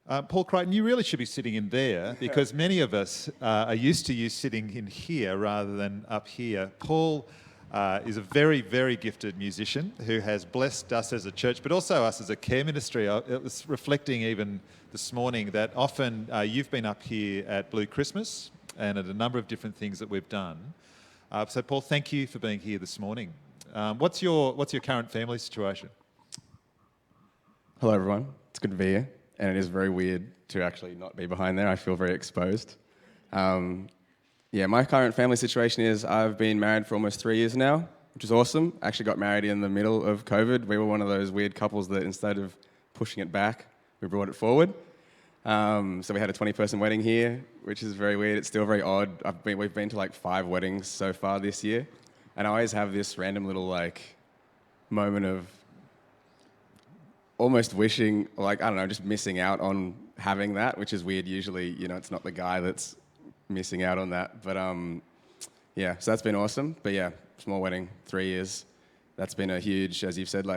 Paul Crichton, you really should be sitting in there because many of us are used to you sitting in here rather than up here. Paul is a very, very gifted musician who has blessed us as a church, but also us as a care ministry. It was reflecting even this morning that often you've been up here at Blue Christmas and at a number of different things that we've done. So Paul, thank you for being here this morning. What's your current family situation? Hello everyone, it's good to be here, and it is very weird to actually not be behind there. I feel very exposed. My current family situation is I've been married for almost 3 years now, which is awesome. I actually got married in the middle of COVID. We were one of those weird couples that instead of pushing it back, we brought it forward. So we had a 20-person wedding here, which is very weird. It's still very odd. We've been to like 5 weddings so far this year, and I always have this random little moment of almost wishing, just missing out on having that, which is weird. Usually, it's not the guy that's missing out on that. But so that's been awesome. But yeah, small wedding, 3 years. That's been a huge, as you've said,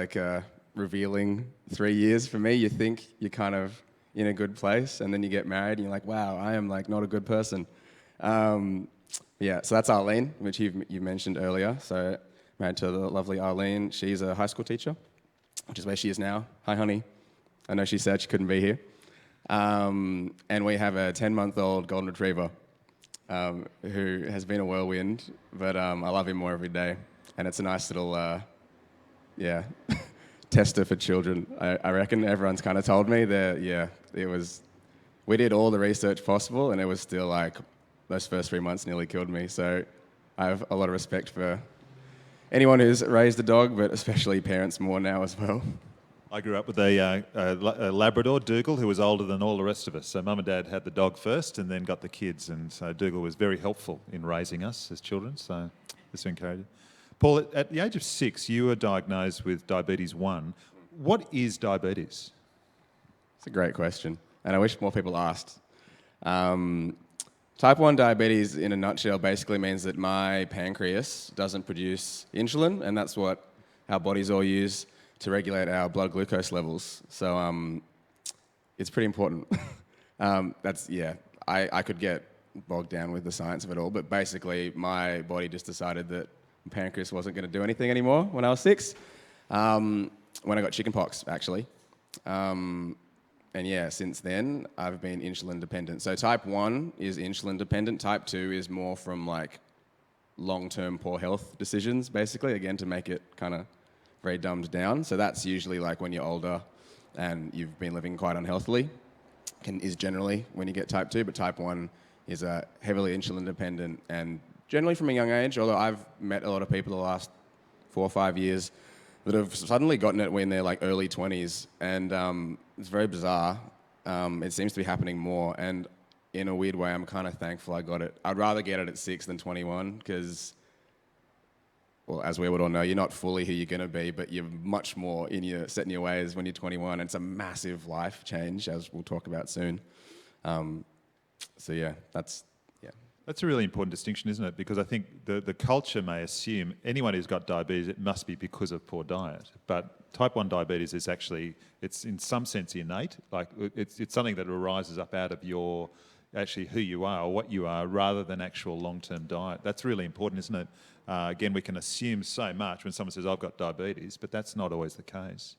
revealing 3 years for me. You think you're kind of in a good place, and then you get married, and you're like, wow, I am not a good person. So that's Arlene, which you mentioned earlier. So married to the lovely Arlene. She's a high school teacher, which is where she is now. Hi, honey. I know she said she couldn't be here. And we have a 10-month-old golden retriever who has been a whirlwind, but I love him more every day. And it's a nice little, tester for children, I reckon. Everyone's kind of told me that, we did all the research possible, and it was still those first 3 months nearly killed me. So I have a lot of respect for anyone who's raised a dog, but especially parents more now as well. I grew up with a Labrador, Dougal, who was older than all the rest of us. So mum and dad had the dog first and then got the kids. And so Dougal was very helpful in raising us as children. So this encouraged. Paul, at the age of 6, you were diagnosed with diabetes 1. What is diabetes? It's a great question, and I wish more people asked. Type 1 diabetes, in a nutshell, basically means that my pancreas doesn't produce insulin, and that's what our bodies all use to regulate our blood glucose levels. So it's pretty important. I could get bogged down with the science of it all, but basically my body just decided that my pancreas wasn't going to do anything anymore when I was 6, when I got chickenpox, actually. Since then, I've been insulin dependent. So type 1 is insulin dependent. Type 2 is more from long-term poor health decisions, basically, again, to make it kind of very dumbed down. So that's usually when you're older and you've been living quite unhealthily, is generally when you get type 2. But type 1 is heavily insulin dependent, and generally from a young age, although I've met a lot of people the last 4 or 5 years that have suddenly gotten it when they're early 20s, and it's very bizarre. It seems to be happening more, and in a weird way, I'm kind of thankful I got it. I'd rather get it at 6 than 21, because, well, as we would all know, you're not fully who you're going to be, but you're much more set in your ways when you're 21. It's a massive life change, as we'll talk about soon. That's a really important distinction, isn't it? Because I think the culture may assume anyone who's got diabetes, it must be because of poor diet. But type 1 diabetes is actually, it's in some sense innate. It's something that arises up out of your, actually who you are or what you are, rather than actual long-term diet. That's really important, isn't it? Again, we can assume so much when someone says, I've got diabetes, but that's not always the case.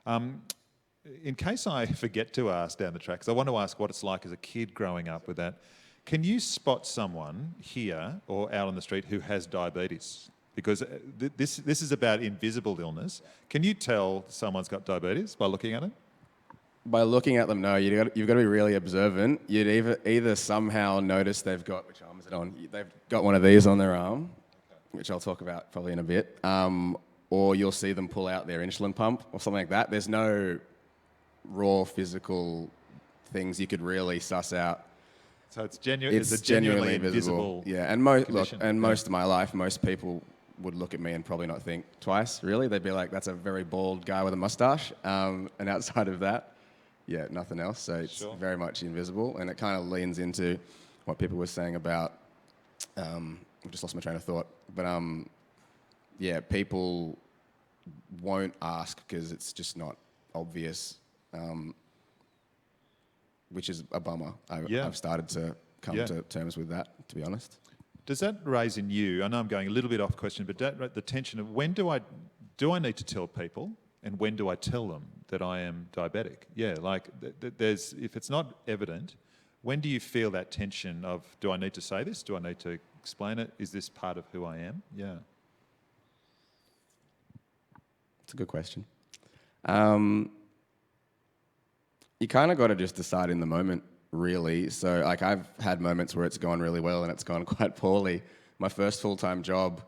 In case I forget to ask down the track, because I want to ask what it's like as a kid growing up with that, can you spot someone here or out on the street who has diabetes? Because this is about invisible illness. Can you tell someone's got diabetes by looking at it? By looking at them, no. You've got to be really observant. You'd either somehow notice they've got, which arm is it on? They've got one of these on their arm, which I'll talk about probably in a bit, or you'll see them pull out their insulin pump or something like that. There's no raw physical things you could really suss out. So it's genuinely invisible. Yeah, and most of my life, most people would look at me and probably not think twice, really. They'd be like, that's a very bald guy with a mustache. And outside of that, nothing else. So it's very much invisible. And it kind of leans into what people were saying about, I've just lost my train of thought. But people won't ask because it's just not obvious. which is a bummer. Yeah. I've started to come Yeah. to terms with that, to be honest. Does that raise in you, I know I'm going a little bit off question, but the tension of when do I need to tell people and when do I tell them that I am diabetic? Yeah, like there's, if it's not evident, when do you feel that tension of, do I need to say this? Do I need to explain it? Is this part of who I am? Yeah. It's a good question. You kind of got to just decide in the moment, really. So like I've had moments where it's gone really well and it's gone quite poorly. My first full-time job,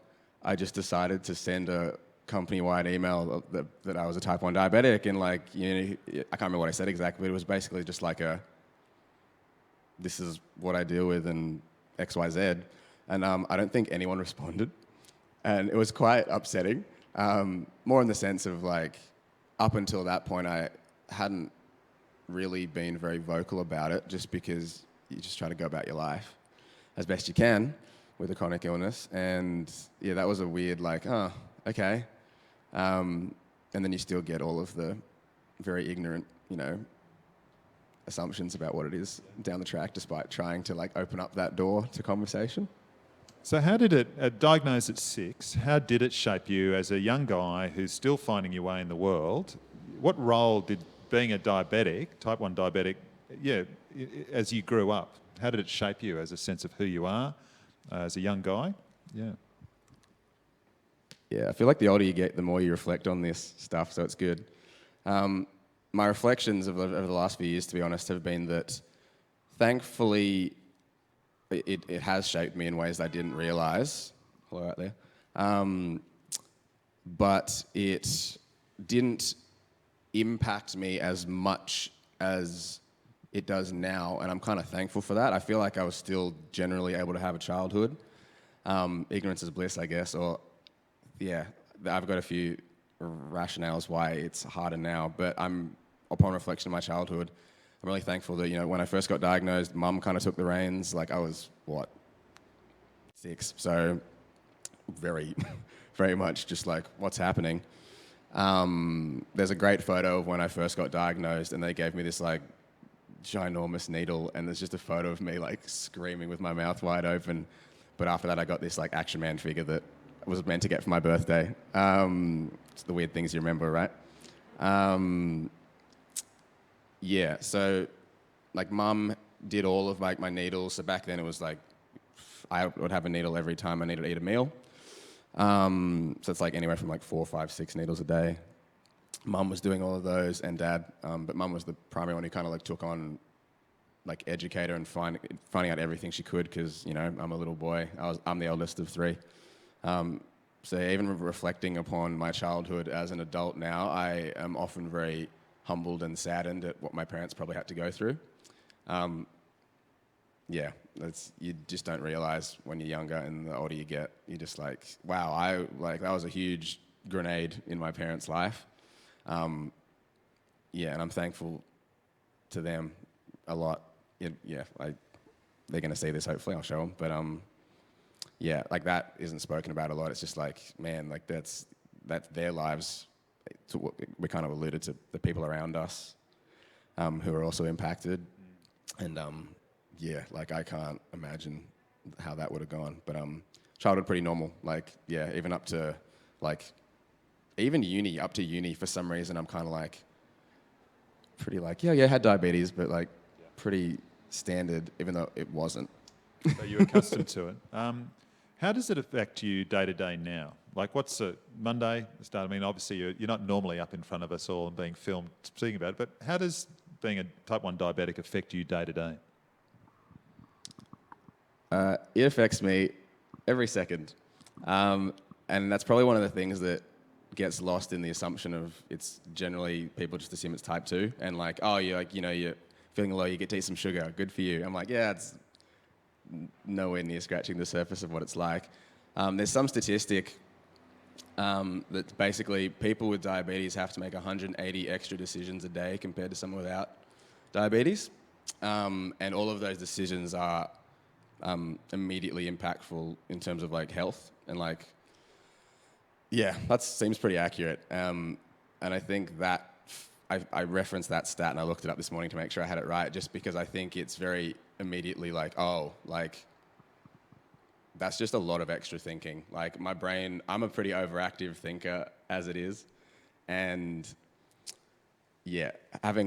I just decided to send a company-wide email that I was a type 1 diabetic, and like, you know, I can't remember what I said exactly, but it was basically just like this is what I deal with and X, Y, Z. And I don't think anyone responded. And it was quite upsetting. More in the sense of like, up until that point, I hadn't really been very vocal about it, just because you just try to go about your life as best you can with a chronic illness. And yeah, that was a weird like, oh, okay. And then you still get all of the very ignorant, you know, assumptions about what it is down the track, despite trying to like open up that door to conversation. So how did it, diagnosed at 6, how did it shape you as a young guy who's still finding your way in the world? What role did being a diabetic, type 1 diabetic, as you grew up, how did it shape you as a sense of who you are as a young guy? Yeah. Yeah, I feel like the older you get, the more you reflect on this stuff, so it's good. My reflections over the last few years, to be honest, have been that thankfully it has shaped me in ways I didn't realize. Hello out there. But it didn't impact me as much as it does now, and I'm kind of thankful for that. I feel like I was still generally able to have a childhood. Ignorance is bliss, I guess, or yeah, I've got a few rationales why it's harder now, but upon reflection of my childhood, I'm really thankful that, you know, when I first got diagnosed, Mum kind of took the reins. Like I was, 6, so very, very much just like, what's happening? There's a great photo of when I first got diagnosed, and they gave me this like ginormous needle, and there's just a photo of me like screaming with my mouth wide open. But after that, I got this like Action Man figure that I was meant to get for my birthday. It's the weird things you remember, right? Yeah, so like Mum did all of like my needles. So back then it was like I would have a needle every time I needed to eat a meal. So it's like anywhere from like 4, 5, 6 needles a day. Mum was doing all of those, and Dad, but Mum was the primary one who kind of like took on like educator and finding out everything she could, because, you know, I'm a little boy. I'm the eldest of 3. So even reflecting upon my childhood as an adult now, I am often very humbled and saddened at what my parents probably had to go through. Yeah, you just don't realize when you're younger, and the older you get, you're just like, wow, that was a huge grenade in my parents' life. Yeah, and I'm thankful to them a lot. They're going to see this, hopefully, I'll show them. But yeah, like that isn't spoken about a lot. It's just like, man, like that's their lives. To what we kind of alluded to, the people around us who are also impacted. And yeah, like I can't imagine how that would have gone. But childhood pretty normal. Like, yeah, even up to like, even up to uni, for some reason, I'm kind of like, pretty like, yeah, had diabetes, but like pretty standard, even though it wasn't. So you're accustomed to it. How does it affect you day to day now? Like, what's a Monday start? I mean, obviously you're not normally up in front of us all and being filmed speaking about it, but how does being a type 1 diabetic affect you day to day? It affects me every second. And that's probably one of the things that gets lost in the assumption of it's generally people just assume it's type 2 and like, oh, you're like, you know, you're feeling low, you get to eat some sugar, good for you. I'm like, yeah, it's nowhere near scratching the surface of what it's like. There's some statistic that basically people with diabetes have to make 180 extra decisions a day compared to someone without diabetes. And all of those decisions are immediately impactful in terms of like health and like, yeah, that seems pretty accurate. And I think that I referenced that stat and I looked it up this morning to make sure I had it right, just because I think it's very immediately like, oh, like, that's just a lot of extra thinking. Like my brain, I'm a pretty overactive thinker as it is. And yeah, having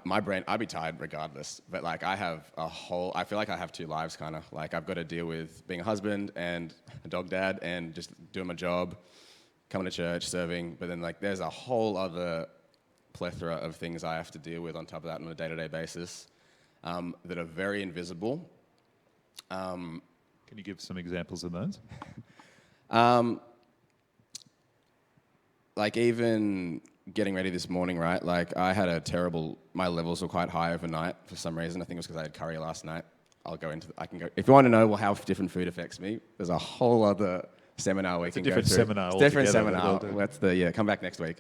my brain, I'd be tired regardless. But like I feel like I have two lives kind of. Like I've got to deal with being a husband and a dog dad and just doing my job, coming to church, serving. But then like there's a whole other plethora of things I have to deal with on top of that on a day-to-day basis that are very invisible. Can you give some examples of those? Like even getting ready this morning, right? Like I had my levels were quite high overnight for some reason. I think it was because I had curry last night. If you want to know how different food affects me, there's a whole other seminar we can go through. It's a different seminar It's a different altogether. seminar. Come back next week.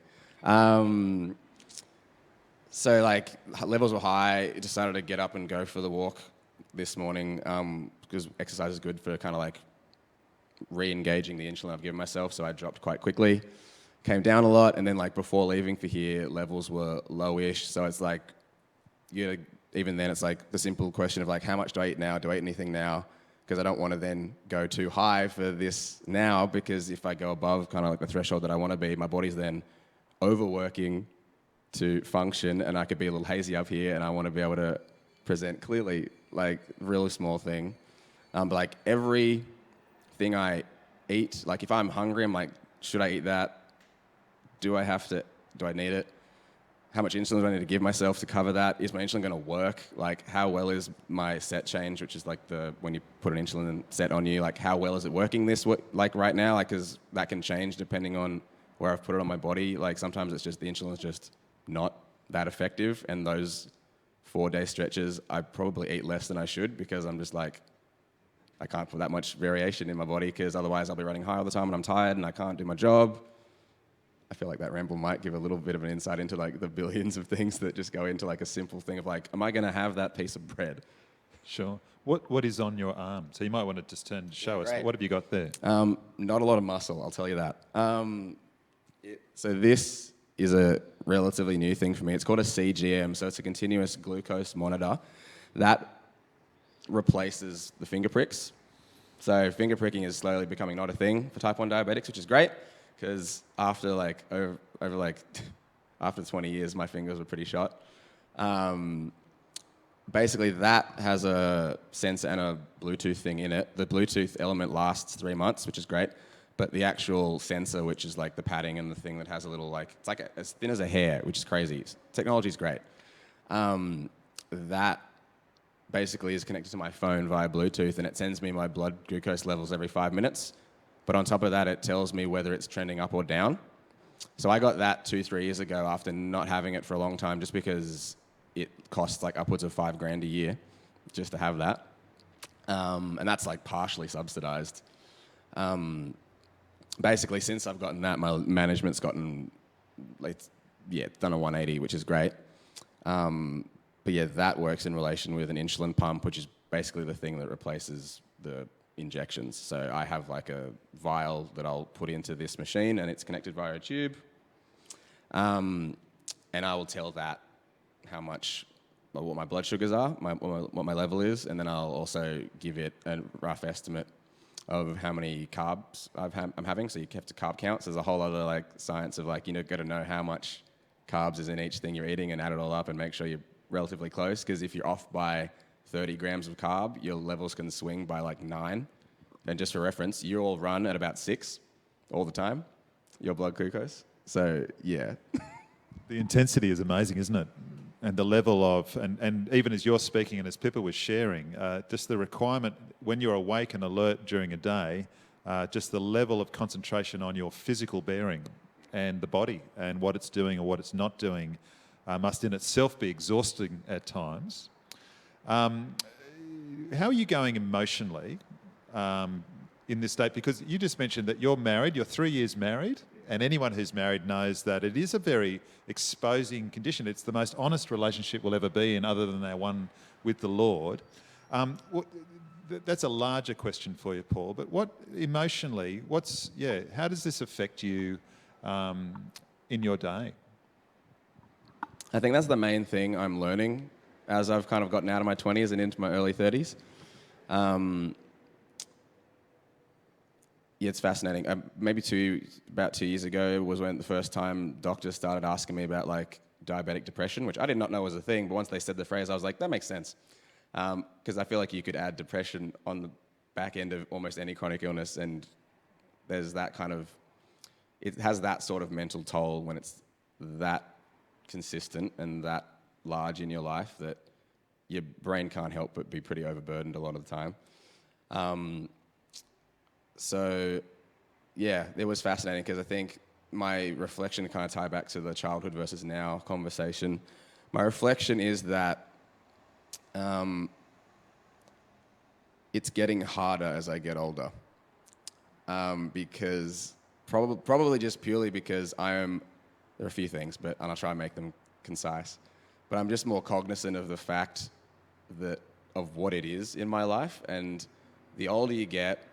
So like levels were high. I decided to get up and go for the walk this morning because exercise is good for kind of like re-engaging the insulin I've given myself. So I dropped quite quickly, came down a lot, and then like before leaving for here, levels were lowish. So it's like, even then it's like the simple question of like, how much do I eat now? Do I eat anything now? Because I don't want to then go too high for this now, because if I go above kind of like the threshold that I want to be, my body's then overworking to function, and I could be a little hazy up here, and I want to be able to present clearly, like really small thing. But like everything I eat, like if I'm hungry, I'm like, should I eat that? Do I need it? How much insulin do I need to give myself to cover that? Is my insulin going to work? Like how well is my set change, which is like when you put an insulin set on you, like how well is it working like right now? Like, cause that can change depending on where I've put it on my body. Like sometimes it's just the insulin's just not that effective, and those 4-day stretches I probably eat less than I should, because I'm just like, I can't put that much variation in my body, because otherwise I'll be running high all the time and I'm tired and I can't do my job. I feel like that ramble might give a little bit of an insight into like the billions of things that just go into like a simple thing of like, am I going to have that piece of bread? Sure. What is on your arm? So you might want to just turn to show us. Great. What have you got there? Not a lot of muscle, I'll tell you that. So this is a relatively new thing for me. It's called a CGM, so it's a continuous glucose monitor that replaces the finger pricks. So finger pricking is slowly becoming not a thing for type 1 diabetics, which is great, because after after 20 years, my fingers were pretty shot. Basically, that has a sensor and a Bluetooth thing in it. The Bluetooth element lasts 3 months, which is great. But the actual sensor, which is like the padding and the thing that has a little like, it's like as thin as a hair, which is crazy. Technology's great. That basically is connected to my phone via Bluetooth, and it sends me my blood glucose levels every 5 minutes. But on top of that, it tells me whether it's trending up or down. So I got that 2-3 years ago after not having it for a long time, just because it costs like upwards of $5,000 a year just to have that. And that's like partially subsidized. Basically, since I've gotten that, my management's gotten, it's done a 180, which is great. But yeah, that works in relation with an insulin pump, which is basically the thing that replaces the injections. So I have like a vial that I'll put into this machine, and it's connected via a tube. And I will tell that what my blood sugars are, what my level is, and then I'll also give it a rough estimate of how many carbs I'm having. So you have to carb count. So there's a whole other like science of like, got to know how much carbs is in each thing you're eating and add it all up and make sure you're relatively close. Because if you're off by 30 grams of carb, your levels can swing by like 9. And just for reference, you all run at about 6 all the time, your blood glucose. So yeah. The intensity is amazing, isn't it? And the level of, and even as you're speaking and as Pippa was sharing, just the requirement when you're awake and alert during a day, just the level of concentration on your physical bearing and the body and what it's doing or what it's not doing must in itself be exhausting at times. How are you going emotionally in this state? Because you just mentioned that you're married, you're 3 years married, and anyone who's married knows that it is a very exposing condition. It's the most honest relationship we'll ever be in, other than our one with the Lord. That's a larger question for you, Paul, but emotionally, how does this affect you in your day? I think that's the main thing I'm learning as I've kind of gotten out of my 20s and into my early 30s. Yeah, it's fascinating. Maybe about 2 years ago was when the first time doctors started asking me about like diabetic depression, which I did not know was a thing, but once they said the phrase, I was like, that makes sense. Because I feel like you could add depression on the back end of almost any chronic illness, and there's that kind of, it has that sort of mental toll when it's that consistent and that large in your life that your brain can't help but be pretty overburdened a lot of the time. So, yeah, it was fascinating because I think my reflection kind of tie back to the childhood versus now conversation. My reflection is that it's getting harder as I get older, because probably just purely because there are a few things, and I'll try and make them concise, but I'm just more cognizant of the fact of what it is in my life, and the older you get,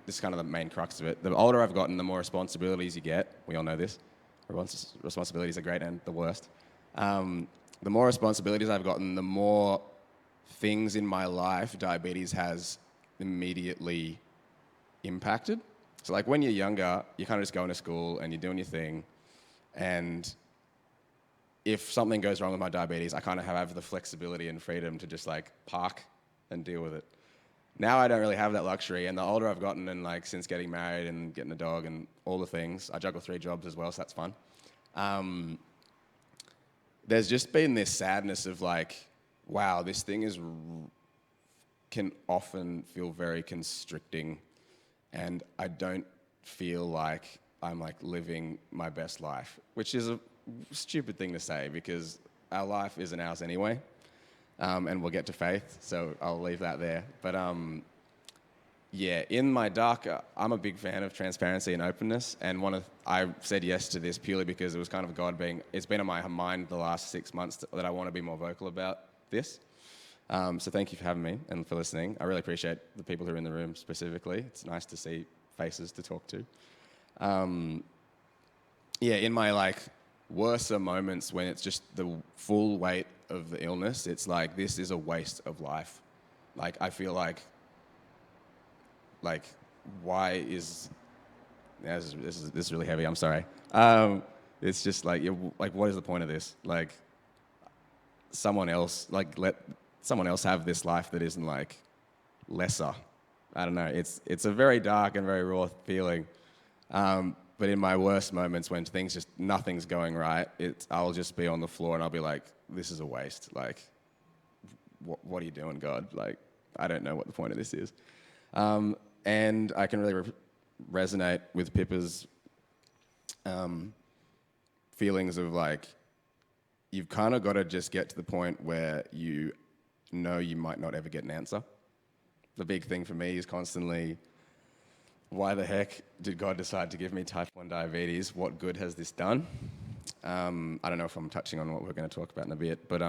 this is kind of the main crux of it, the older I've gotten, the more responsibilities you get. We all know this. Responsibilities are great and the worst. The more responsibilities I've gotten, the more things in my life diabetes has immediately impacted. So like when you're younger, you're kind of just going to school and you're doing your thing, and if something goes wrong with my diabetes, I kind of have the flexibility and freedom to just like park and deal with it. Now I don't really have that luxury, and the older I've gotten, and like since getting married and getting a dog and all the things, I juggle 3 jobs as well, so that's fun. There's just been this sadness of like, wow, this thing can often feel very constricting, and I don't feel like I'm like living my best life, which is a stupid thing to say because our life isn't ours anyway. And we'll get to faith, so I'll leave that there. But yeah, in my dark, I'm a big fan of transparency and openness, and I said yes to this purely because it was kind of God it's been on my mind the last 6 months that I want to be more vocal about this. So thank you for having me and for listening. I really appreciate the people who are in the room specifically. It's nice to see faces to talk to. Yeah, in my like worser moments when it's just the full weight of the illness, it's like, this is a waste of life. Like, I feel like why is, this is really heavy, I'm sorry. It's just like, what is the point of this? Like, let someone else have this life that isn't like lesser. I don't know, it's a very dark and very raw feeling. But in my worst moments when nothing's going right, I'll just be on the floor and I'll be like, this is a waste. Like, what are you doing, God? Like, I don't know what the point of this is. And I can really resonate with Pippa's feelings of like, you've kind of got to just get to the point where you know you might not ever get an answer. The big thing for me is constantly, why the heck did God decide to give me type 1 diabetes? What good has this done? I don't know if I'm touching on what we're going to talk about in a bit, but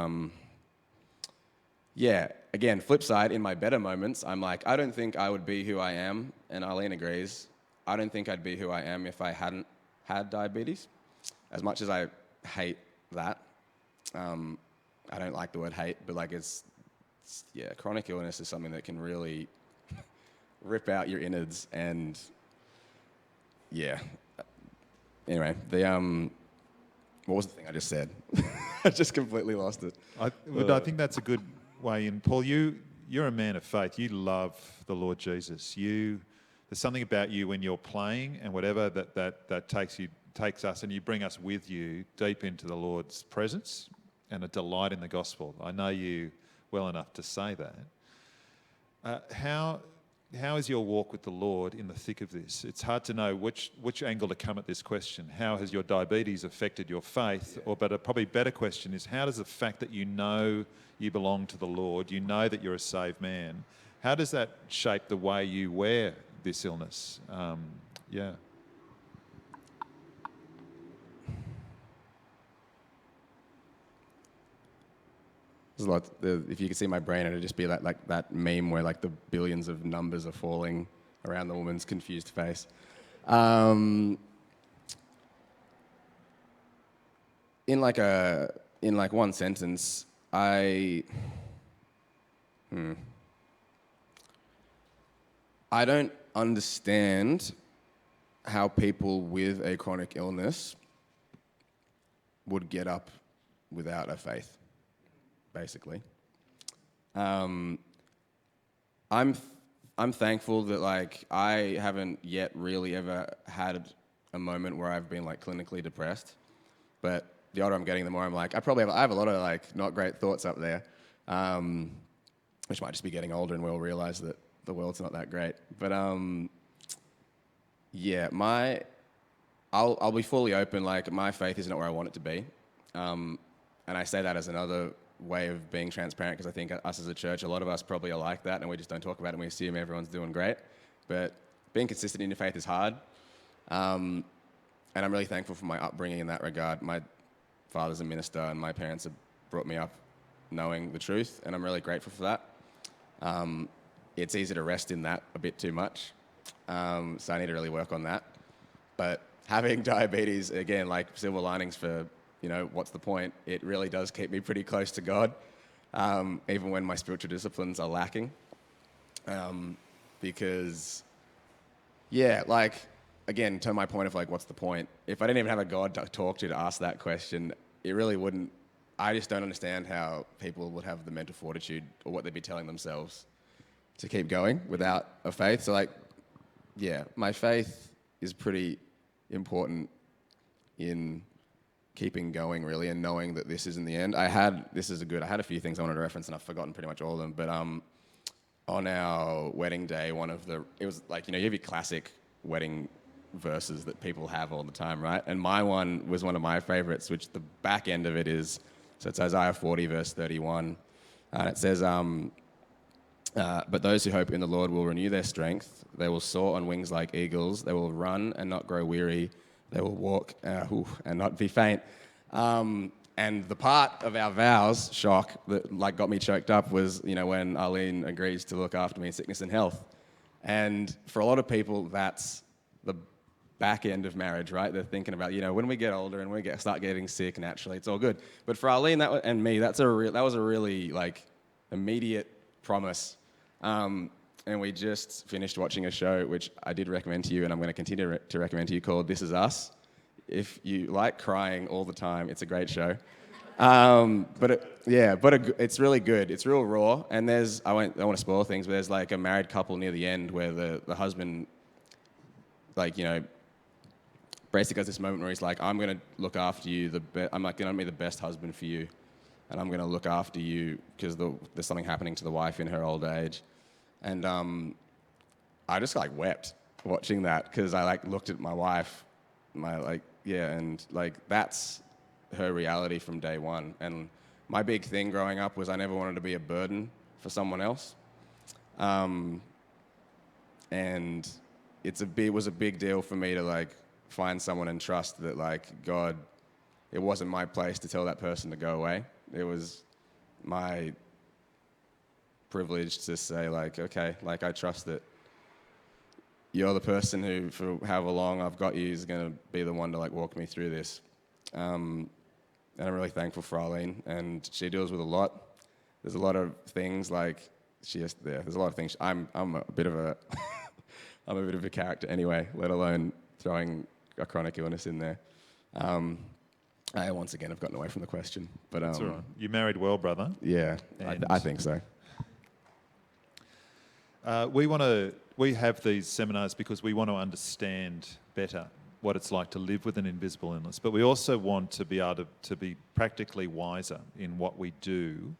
yeah, again, flip side, in my better moments, I'm like, I don't think I would be who I am, and Arlene agrees. I don't think I'd be who I am if I hadn't had diabetes. As much as I hate that, I don't like the word hate, but like yeah, chronic illness is something that can really rip out your innards, and yeah. Anyway, what was the thing I just said? I just completely lost it. I think that's a good way in. Paul, you're a man of faith. You love the Lord Jesus. There's something about you when you're playing and whatever that takes us, and you bring us with you deep into the Lord's presence and a delight in the gospel. I know you well enough to say that. How is your walk with the Lord in the thick of this? It's hard to know which angle to come at this question. How has your diabetes affected your faith? Yeah. But a probably better question is, how does the fact that you know you belong to the Lord, you know that you're a saved man, how does that shape the way you wear this illness? Yeah. There's a lot. If you could see my brain, it'd just be like that meme where like the billions of numbers are falling around the woman's confused face. In like a in like one sentence, I don't understand how people with a chronic illness would get up without a faith, basically. I'm thankful that like I haven't yet really ever had a moment where I've been like clinically depressed, but the older I'm getting, the more I'm like, I have a lot of like not great thoughts up there, which might just be getting older and we'll realize that the world's not that great. But yeah, I'll be fully open. Like my faith is not where I want it to be, and I say that as another way of being transparent because I think us as a church, a lot of us probably are like that, and we just don't talk about it. And we assume everyone's doing great, but being consistent in your faith is hard. And I'm really thankful for my upbringing in that regard. My father's a minister, and my parents have brought me up knowing the truth, and I'm really grateful for that. It's easy to rest in that a bit too much, so I need to really work on that. But having diabetes, again, like silver linings for, what's the point? It really does keep me pretty close to God, even when my spiritual disciplines are lacking. Because, yeah, like, again, to my point of like, what's the point? If I didn't even have a God to talk to ask that question, it really wouldn't. I just don't understand how people would have the mental fortitude or what they'd be telling themselves to keep going without a faith. So like, yeah, my faith is pretty important in keeping going really and knowing that this isn't the end. I had a few things I wanted to reference and I've forgotten pretty much all of them, but on our wedding day, it was like, you have your classic wedding verses that people have all the time, right? And my one was one of my favorites, which the back end of it is, so it's Isaiah 40 verse 31, and it says, but those who hope in the Lord will renew their strength. They will soar on wings like eagles. They will run and not grow weary. They will walk and not be faint. And the part of our vows, shock, that like got me choked up was, when Arlene agrees to look after me in sickness and health. And for a lot of people, that's the back end of marriage, right? They're thinking about, when we get older and we start getting sick naturally, it's all good. But for Arlene and me, that was a really like immediate promise. And we just finished watching a show, which I did recommend to you, and I'm going to continue to recommend to you, called This Is Us. If you like crying all the time, it's a great show. It's really good. It's real raw. And I don't want to spoil things, but there's like a married couple near the end where the husband, like, basically has this moment where he's like, I'm going to look after you. I'm like going to be the best husband for you. And I'm going to look after you because there's something happening to the wife in her old age. And I just like wept watching that because I like looked at my wife, and like that's her reality from day one. And my big thing growing up was I never wanted to be a burden for someone else. And it was a big deal for me to like find someone and trust that like God, it wasn't my place to tell that person to go away. It was my privilege to say like, okay, like I trust that you're the person who, for however long I've got you, is going to be the one to like walk me through this. And I'm really thankful for Arlene, and she deals with a lot. There's a lot of things like there's a lot of things. I'm a bit of a I'm a bit of a character anyway, let alone throwing a chronic illness in there. I once again have gotten away from the question, but that's all right. You married well, brother. Yeah, I think so. We have these seminars because we want to understand better what it's like to live with an invisible illness, but we also want to be able to be practically wiser in what we do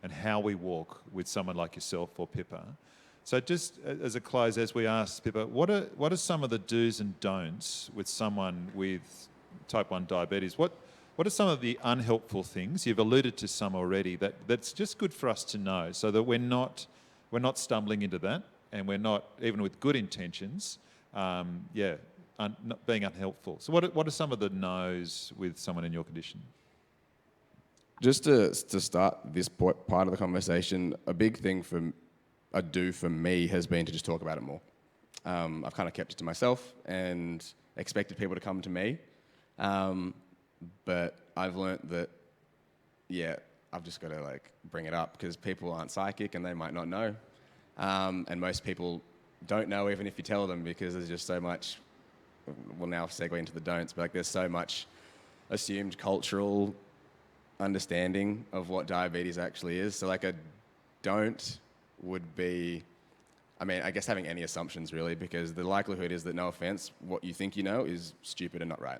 and how we walk with someone like yourself or Pippa. So just as a close, as we ask Pippa, what are some of the do's and don'ts with someone with type 1 diabetes? What are some of the unhelpful things? You've alluded to some already that's just good for us to know so that we're not stumbling into that, and we're not, even with good intentions, not being unhelpful. So what are some of the no's with someone in your condition? Just to start this part of the conversation, a big thing a do for me has been to just talk about it more. I've kind of kept it to myself and expected people to come to me. But I've learnt that yeah, I've just got to like bring it up because people aren't psychic and they might not know. And most people don't know even if you tell them because there's just so much, we'll now segue into the don'ts, but like there's so much assumed cultural understanding of what diabetes actually is. So like a don't would be, I mean, I guess having any assumptions really, because the likelihood is that, no offense, what you think you know is stupid and not right.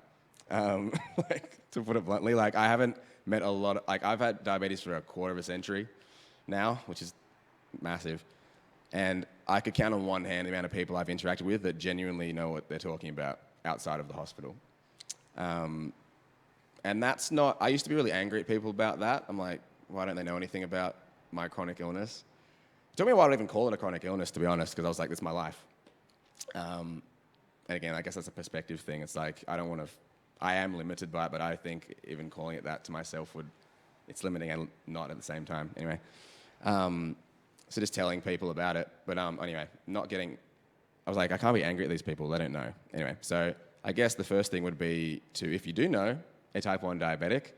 Like, to put it bluntly, like I haven't met a lot of, like I've had diabetes for a quarter of a century now, which is massive. And I could count on one hand the amount of people I've interacted with that genuinely know what they're talking about outside of the hospital. And that's not, I used to be really angry at people about that. I'm like, why don't they know anything about my chronic illness? It took me a while to even call it a chronic illness, to be honest, because I was like, this is my life. And again, I guess that's a perspective thing. It's like, I don't want to, I am limited by it, but I think even calling it that to myself would, it's limiting and not at the same time. Anyway, so just telling people about it. But anyway, not getting, I was like, I can't be angry at these people. They don't know. Anyway, so I guess the first thing would be to, if you do know a type 1 diabetic,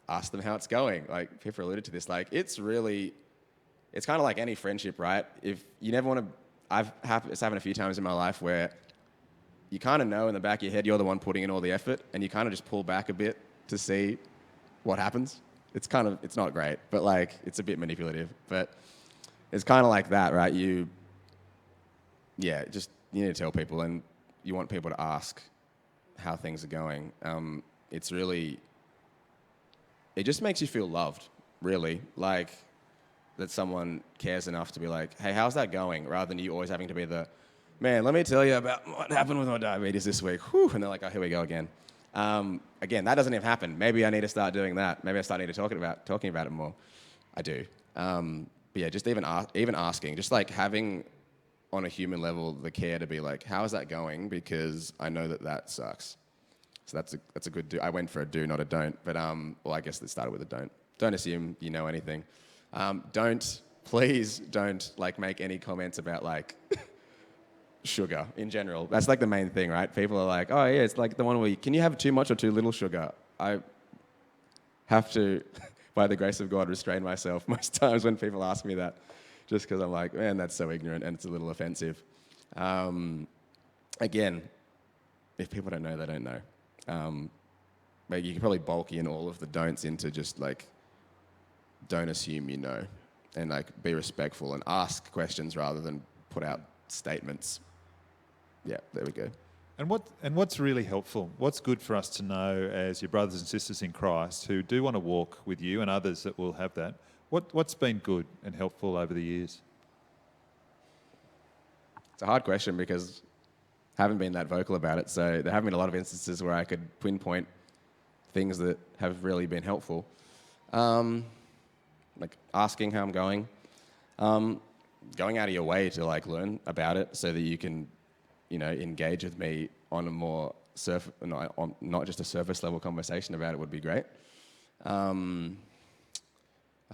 ask them how it's going. Like Pippa alluded to this, like it's really, it's kind of like any friendship, right? If you never want to, it's happened a few times in my life where you kind of know in the back of your head you're the one putting in all the effort and you kind of just pull back a bit to see what happens. It's kind of, it's not great, but like it's a bit manipulative, but it's kind of like that, right? You need to tell people and you want people to ask how things are going. It's really, it just makes you feel loved, really. Like that someone cares enough to be like, hey, how's that going? Rather than you always having to be the, man, let me tell you about what happened with my diabetes this week. Whew, and they're like, oh, here we go again. Again, that doesn't even happen. Maybe I need to start doing that. Maybe I start need to talking about it more. I do. But yeah, just even asking, just like having on a human level the care to be like, how is that going? Because I know that sucks. So that's a good do. I went for a do, not a don't. But well, I guess it started with a don't. Don't assume you know anything. Please don't like make any comments about like sugar in general. That's like the main thing, right? People are like, oh yeah, it's like the one where can you have too much or too little sugar? I have to, by the grace of God, restrain myself most times when people ask me that, just because I'm like, man, that's so ignorant and it's a little offensive. Again, if people don't know, they don't know. But you can probably bulk in all of the don'ts into just like, don't assume you know, and like be respectful and ask questions rather than put out statements. Yeah, there we go. And what's really helpful, what's good for us to know as your brothers and sisters in Christ who do want to walk with you and others that will have that, what's been good and helpful over the years? It's a hard question because I haven't been that vocal about it, so there haven't been a lot of instances where I could pinpoint things that have really been helpful. Like asking how I'm going, going out of your way to like learn about it so that you can, engage with me on a more not just a surface level conversation about it would be great. I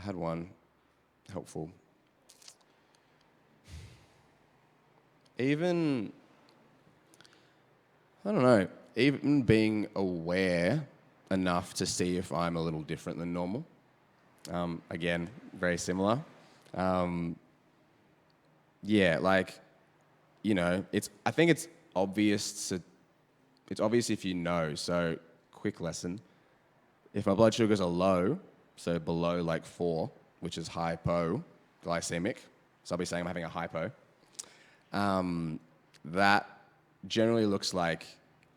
had one helpful. Even being aware enough to see if I'm a little different than normal. Again, very similar. I think it's obvious. It's obvious if you know. So, quick lesson: if my blood sugars are low, so below like 4, which is hypoglycemic, so I'll be saying I'm having a hypo. That generally looks like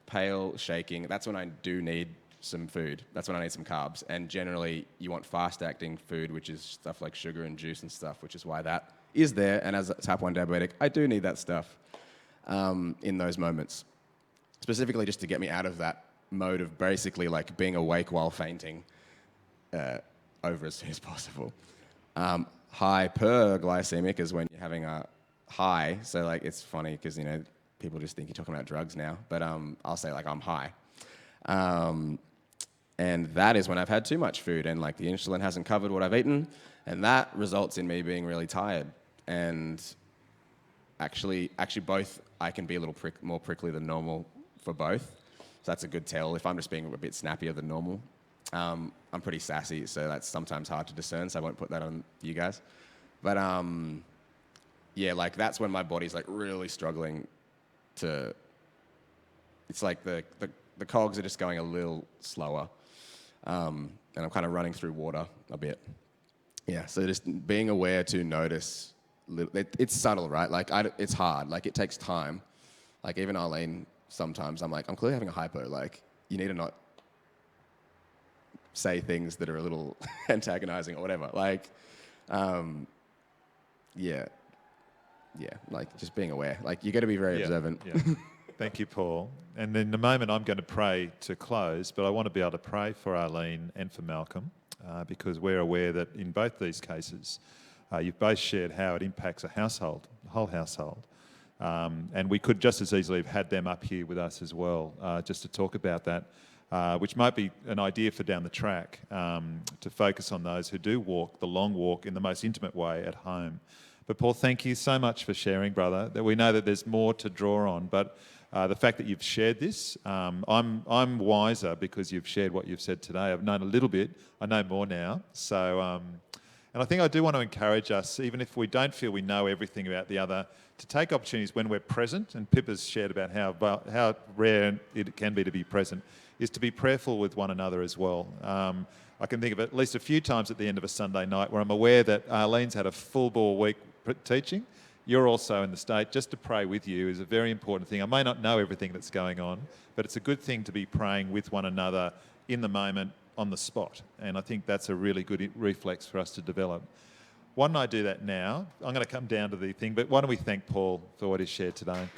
pale, shaking. That's when I do need some food. That's when I need some carbs. And generally, you want fast-acting food, which is stuff like sugar and juice and stuff, which is why that is there. And as a type 1 diabetic, I do need that stuff in those moments, specifically just to get me out of that mode of basically like being awake while fainting over as soon as possible. Hyperglycemic is when you're having a high. So like it's funny because people just think you're talking about drugs now, but I'll say like I'm high. And that is when I've had too much food and like the insulin hasn't covered what I've eaten, and that results in me being really tired. And actually both, I can be a little more prickly than normal for both. So that's a good tell. If I'm just being a bit snappier than normal, I'm I'm pretty sassy, so that's sometimes hard to discern, so I won't put that on you guys. But yeah, like that's when my body's like really struggling to, it's like the cogs are just going a little slower. And I'm kind of running through water a bit. Yeah, so just being aware to notice, it's subtle, right? Like it's hard, like it takes time. Like even Arlene, sometimes I'm like, I'm clearly having a hypo, like you need to not say things that are a little antagonizing or whatever. Like, yeah, like just being aware. Like you got to be very observant. Yeah. Thank you, Paul. And in a moment, I'm going to pray to close, but I want to be able to pray for Arlene and for Malcolm because we're aware that in both these cases, you've both shared how it impacts a household, a whole household. And we could just as easily have had them up here with us as well, just to talk about that, which might be an idea for down the track, to focus on those who do walk the long walk in the most intimate way at home. But Paul, thank you so much for sharing, brother. That we know that there's more to draw on, but the fact that you've shared this, I'm wiser because you've shared what you've said today. I've known a little bit. I know more now. So, and I think I do want to encourage us, even if we don't feel we know everything about the other, to take opportunities when we're present. And Pippa's shared about how rare it can be to be present, is to be prayerful with one another as well. I can think of at least a few times at the end of a Sunday night where I'm aware that Arlene's had a full bore week teaching. You're also in the state. Just to pray with you is a very important thing. I may not know everything that's going on, but it's a good thing to be praying with one another in the moment, on the spot. And I think that's a really good reflex for us to develop. Why don't I do that now? I'm going to come down to the thing, but why don't we thank Paul for what he's shared today?